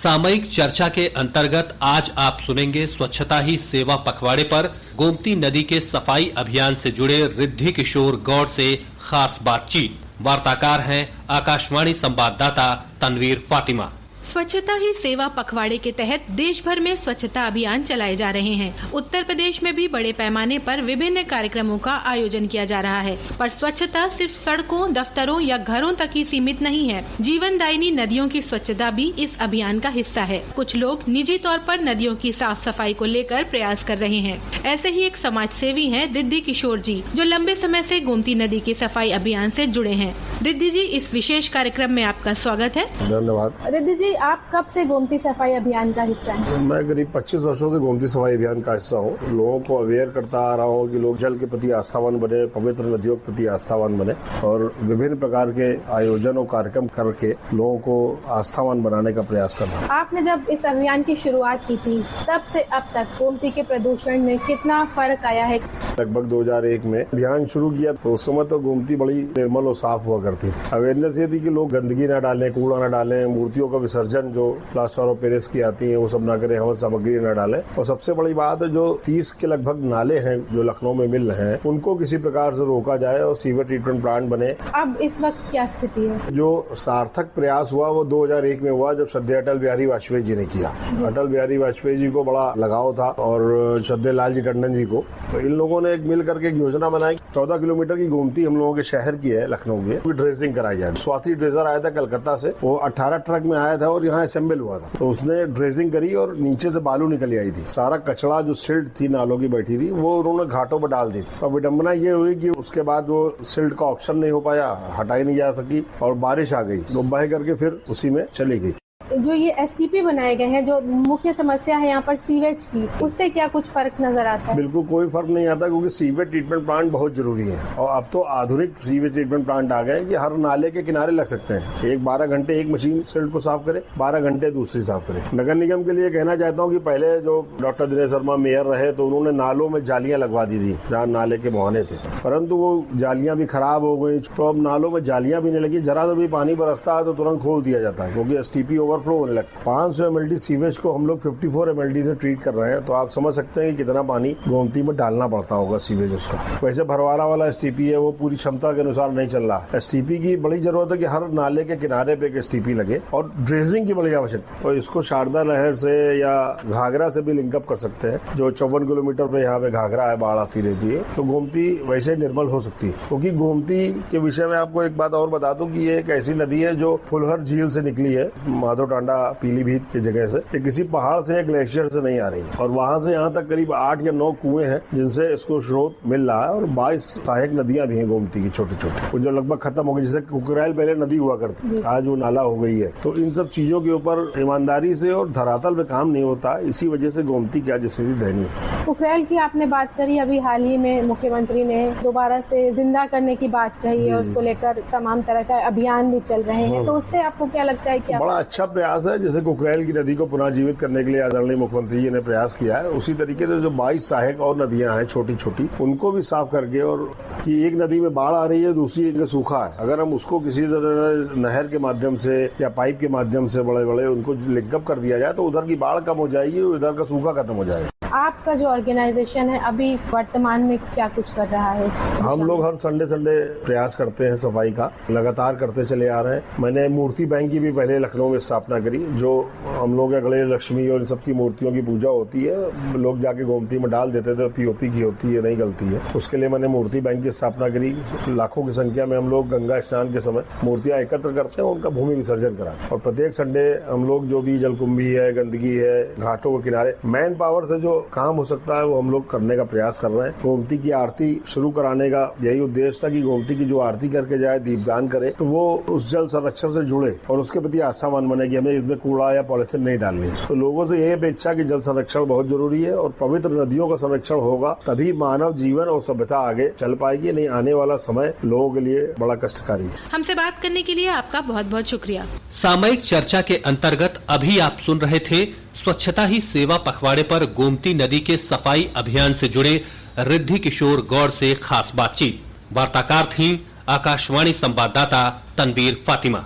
सामयिक चर्चा के अंतर्गत आज आप सुनेंगे स्वच्छता ही सेवा पखवाड़े पर गोमती नदी के सफाई अभियान से जुड़े रिद्धि किशोर गौड़ से खास बातचीत। वार्ताकार हैं आकाशवाणी संवाददाता तनवीर फातिमा। स्वच्छता ही सेवा पखवाड़े के तहत देश भर में स्वच्छता अभियान चलाए जा रहे हैं। उत्तर प्रदेश में भी बड़े पैमाने पर विभिन्न कार्यक्रमों का आयोजन किया जा रहा है। पर स्वच्छता सिर्फ सड़कों, दफ्तरों या घरों तक ही सीमित नहीं है। जीवनदायिनी नदियों की स्वच्छता भी इस अभियान का हिस्सा है। कुछ लोग निजी तौर पर नदियों की साफ सफाई को लेकर प्रयास कर रहे हैं। ऐसे ही एक समाज सेवी है रिद्धि किशोर जी, जो लंबे समय से गोमती नदी की सफाई अभियान से जुड़े हैं। रिद्धि जी, इस विशेष कार्यक्रम में आपका स्वागत है। धन्यवाद। रिद्धि जी, आप कब से गोमती सफाई अभियान का हिस्सा हैं? मैं करीब 25 वर्षों से गोमती सफाई अभियान का हिस्सा हूँ। लोगों को अवेयर करता आ रहा हूँ कि लोग जल के प्रति आस्थावान बने, पवित्र नदियों के प्रति आस्थावान बने और विभिन्न प्रकार के आयोजन और कार्यक्रम करके लोगों को आस्थावान बनाने का प्रयास कर रहा हूँ। आपने जब इस अभियान की शुरुआत की थी, तब से अब तक गोमती के प्रदूषण में कितना फर्क आया है? लगभग 2001 में अभियान शुरू किया तो उस समय तो गोमती बड़ी निर्मल और साफ हुआ करती थी। अवेयरनेस ये थी कि लोग गंदगी न डालें, कूड़ा न डालें, मूर्तियों का विसर्जन जो प्लास्टर और पेरिस की आती है वो सब ना करें, हवन सामग्री न डालें। और सबसे बड़ी बात है, जो 30 के लगभग नाले हैं जो लखनऊ में मिल रहे हैं, उनको किसी प्रकार से रोका जाए और सीवर ट्रीटमेंट प्लांट बने। अब इस वक्त क्या स्थिति है? जो सार्थक प्रयास हुआ वो 2001 में हुआ, जब श्रद्धेय अटल बिहारी वाजपेयी जी ने किया। अटल बिहारी वाजपेयी जी को बड़ा लगाव था और श्रद्धेय लाल जी टंडन जी को, तो इन लोगों ने एक मिल करके एक योजना बनाई। 14 किलोमीटर की गोमती हम लोगों के शहर की है, लखनऊ में, ड्रेसिंग कराई जाए। स्वाति ड्रेजर आया था कलकत्ता से, वो 18 ट्रक में आया था और यहाँ असेंबल हुआ था। तो उसने ड्रेसिंग करी और नीचे से बालू निकल आई थी। सारा कचरा जो सिल्ट थी नालों की बैठी थी वो उन्होंने घाटों पर डाल दी थी। और विडम्बना ये हुई कि उसके बाद वो सिल्ट का ऑप्शन नहीं हो पाया, हटाई नहीं जा सकी और बारिश आ गई, तो बह करके फिर उसी में चली गई। जो ये एसटीपी बनाए गए हैं, जो मुख्य समस्या है यहाँ पर सीवेज की, उससे क्या कुछ फर्क नजर आता है? बिल्कुल कोई फर्क नहीं आता, क्योंकि सीवेज ट्रीटमेंट प्लांट बहुत जरूरी है और अब तो आधुनिक सीवेज ट्रीटमेंट प्लांट आ गए कि हर नाले के किनारे लग सकते हैं। 12 घंटे एक मशीन सिल्ट को साफ करे, 12 घंटे दूसरी साफ करे। नगर निगम के लिए कहना चाहता हूँ कि पहले जो डॉक्टर दिनेश शर्मा मेयर रहे तो उन्होंने नालों में जालियां लगवा दी थी जहाँ नाले के मुहाने थे, परंतु वो जालियां भी खराब हो गई, तो अब नालों में जालियां भी नहीं लगी। जरा सा भी पानी बरसता है तो तुरंत खोल दिया जाता है, क्योंकि एसटीपी ओवरफ्लो होने लगता है। 500 ml सीवेज को हम लोग 54 ml से ट्रीट कर रहे हैं, तो आप समझ सकते हैं कि कितना पानी गोमती में डालना पड़ता होगा सीवेज उसका। वैसे भरवारा वाला एसटीपी है, वो पूरी क्षमता के अनुसार नहीं चल रहा। एसटीपी की बड़ी जरूरत है कि हर नाले के किनारे पे एक एसटीपी लगे और ड्रेजिंग की बड़ी आवश्यकता। और इसको शारदा लहर से या घाघरा से भी लिंकअप कर सकते हैं, जो 54 किलोमीटर पे यहाँ पे घाघरा है, बाढ़ आती रहती है, तो गोमती वैसे निर्मल हो सकती है। क्योंकि गोमती के विषय में आपको एक बात और बता दूं कि ये एक ऐसी नदी है जो फुलहर झील से निकली है, माधव टांडा पीलीभीत की जगह से। ये किसी पहाड़ से या ग्लेशियर से नहीं आ रही है और वहाँ से यहाँ तक करीब 8 या 9 कुएं हैं जिनसे इसको स्रोत मिल रहा है। और 22 सहायक नदियां भी हैं गोमती की, छोटी छोटी, वो जो लगभग खत्म हो गई। जैसे कुकराइल पहले नदी हुआ करती, आज वो नाला हो गई है। तो इन सब चीजों के ऊपर ईमानदारी से और धरातल पे काम नहीं होता, इसी वजह से गोमती की आज स्थिति दयनीय है। कुकराइल की आपने बात करी, अभी हाल ही में मुख्यमंत्री ने दोबारा से जिंदा करने की बात कही है, उसको लेकर तमाम तरह का अभियान भी चल रहे हैं, तो उससे आपको क्या लगता है? क्या बड़ा अच्छा प्रयास है। जैसे कुकराइल की नदी को पुनः जीवित करने के लिए आदरणीय मुख्यमंत्री जी ने प्रयास किया है, उसी तरीके से जो 22 सहायक और नदियां हैं छोटी छोटी, उनको भी साफ करके, और कि एक नदी में बाढ़ आ रही है, दूसरी में सूखा है, अगर हम उसको किसी तरह नहर के माध्यम से या पाइप के माध्यम से बड़े बड़े उनको लिंकअप कर दिया जाए तो उधर की बाढ़ कम हो जाएगी, उधर का सूखा खत्म हो जाएगा। आपका जो ऑर्गेनाइजेशन है अभी वर्तमान में क्या कुछ कर रहा है? हम लोग हर संडे प्रयास करते हैं सफाई का, लगातार करते चले आ रहे हैं। मैंने मूर्ति बैंक की भी पहले लखनऊ में स्थापना करी, जो हम लोग गणेश, लक्ष्मी और इन सबकी मूर्तियों की पूजा होती है, लोग जाके गोमती में डाल देते थे, पीओपी की होती है, नहीं गलती है। उसके लिए मैंने मूर्ति बैंक की स्थापना करी। लाखों की संख्या में हम लोग गंगा स्नान के समय मूर्तियां एकत्र करते हैं, उनका भूमि विसर्जन कराते हैं। और प्रत्येक संडे हम लोग जो भी जलकुंभी है, गंदगी है, घाटों के किनारे, मैन पावर से जो काम हो सकता है वो हम लोग करने का प्रयास कर रहे हैं। गोमती की आरती शुरू कराने का यही उद्देश्य था कि गोमती की जो आरती करके जाए, दीपदान करे, तो वो उस जल संरक्षण से जुड़े और उसके प्रति आस्थावान बने कि हमें इसमें कूड़ा या पॉलिथीन नहीं डालनी। तो लोगों से यही अपेक्षा कि जल संरक्षण बहुत जरूरी है और पवित्र नदियों का संरक्षण होगा तभी मानव जीवन और सभ्यता आगे चल पाएगी, नहीं आने वाला समय लोगों के लिए बड़ा कष्टकारी है। हमसे बात करने के लिए आपका बहुत बहुत शुक्रिया। सामयिक चर्चा के अंतर्गत अभी आप सुन रहे थे स्वच्छता ही सेवा पखवाड़े पर गोमती नदी के सफाई अभियान से जुड़े रिद्धि किशोर गौड़ से खास बातचीत। वार्ताकार थीं आकाशवाणी संवाददाता तनवीर फातिमा।